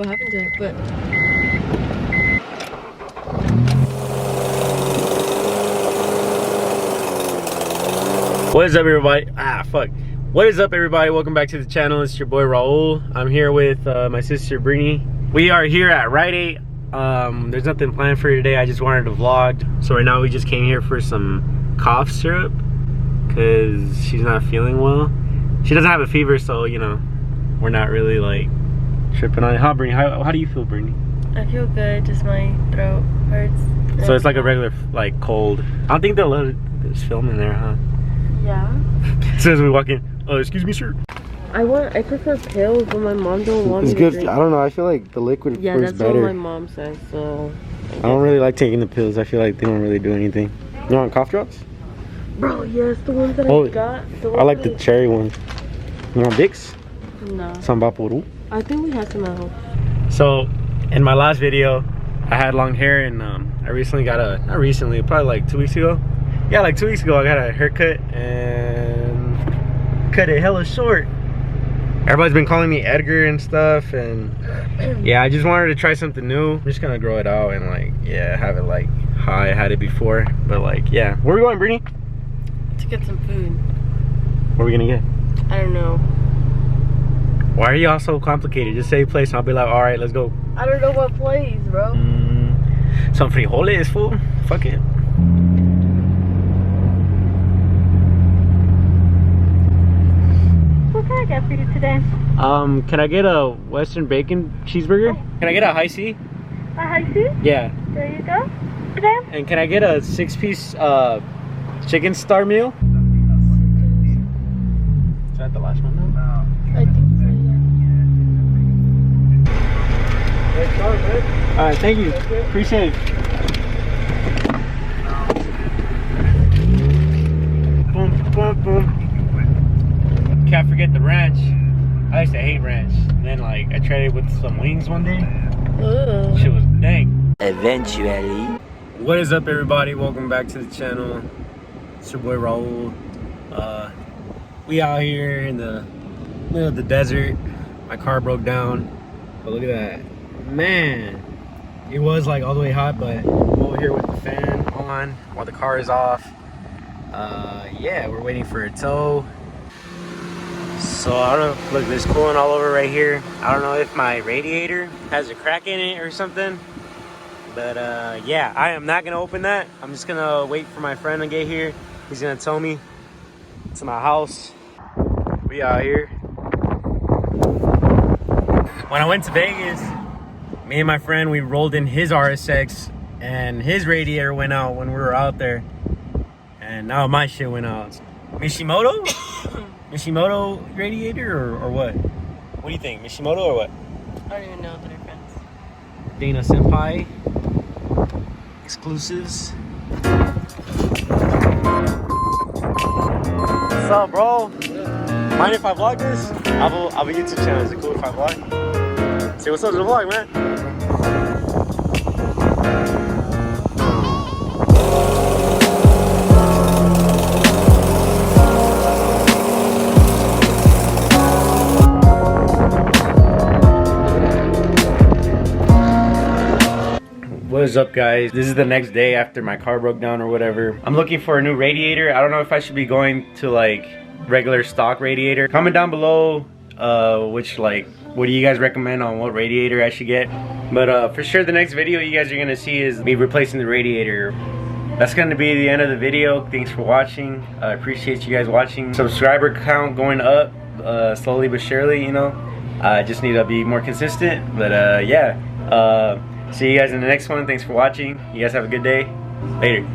what happened to it, but what is up, everybody? What is up, everybody? Welcome back to the channel. It's your boy Raul. I'm here with my sister Brittany. We are here at Rite Aid. There's nothing planned for today. I just wanted to vlog. So right now we just came here for some cough syrup because she's not feeling well. She doesn't have a fever, so you know, we're not really like tripping on it. Huh, Brittany? How do you feel, Brittany? I feel good. Just my throat hurts. So it's like a regular like cold. I don't think they'll let us film in there, huh? Yeah. As soon as we walk in, excuse me, sir. I prefer pills, but my mom don't want It's me good. to drink. I don't know. I feel like the liquid Yeah, is that's better. what my mom says. So I don't really like taking the pills. I feel like they don't really do anything. You want cough drops? Bro, yes, the ones that Oh, I got. I like the cherry ones. You want Vicks? No. Sambapuru. I think we have some at home. So, in my last video, I had long hair, and I recently got not recently, probably like 2 weeks ago. Yeah, like 2 weeks ago, I got a haircut and cut it hella short. Everybody's been calling me Edgar and stuff, and yeah, I just wanted to try something new. I'm just gonna grow it out and like, yeah, have it like how I had it before. But like, yeah. Where are we going, Brittany? To get some food. What are we gonna get? I don't know. Why are y'all so complicated? Just say a place and I'll be like, all right, let's go. I don't know what place, bro. Some frijoles, fool. Fuck it. What can I get for you today? Can I get a Western bacon cheeseburger? Can I get a high C? A high tea? Yeah. There you go. Today? And can I get a 6-piece chicken star meal? Is that the last one though? I think so. Alright, thank you. Appreciate it. Boom, boom, boom. Can't forget the ranch. I used to hate ranch. And then like I tried it with some wings one day. Ooh. Shit was dang. Eventually. What is up, everybody? Welcome back to the channel. It's your boy Raul. We out here in the middle of the desert. My car broke down. But look at that. Man. It was like all the way hot, but I'm over here with the fan on while the car is off. Yeah, we're waiting for a tow. So I don't know, look, there's coolant all over right here. I don't know if my radiator has a crack in it or something. But yeah, I am not gonna open that. I'm just gonna wait for my friend to get here. He's gonna tow me to my house. We out here. When I went to Vegas, me and my friend, we rolled in his RSX and his radiator went out when we were out there. And now my shit went out. Mishimoto? Mishimoto radiator or what? What do you think? Mishimoto or what? I don't even know the difference. Dana Senpai. Exclusives. What's up, bro? Mind if I vlog this? I have a YouTube channel. Is it cool if I vlog? Say what's up to the vlog, man. What is up, guys? This is the next day after my car broke down or whatever. I'm looking for a new radiator. I don't know if I should be going to like regular stock radiator. Comment down below which like what do you guys recommend on what radiator I should get. But for sure the next video you guys are gonna see is me replacing the radiator. That's gonna be the end of the video. Thanks for watching. I appreciate you guys watching. Subscriber count going up slowly but surely, you know. I just need to be more consistent. But yeah. See you guys in the next one. Thanks for watching. You guys have a good day. Later.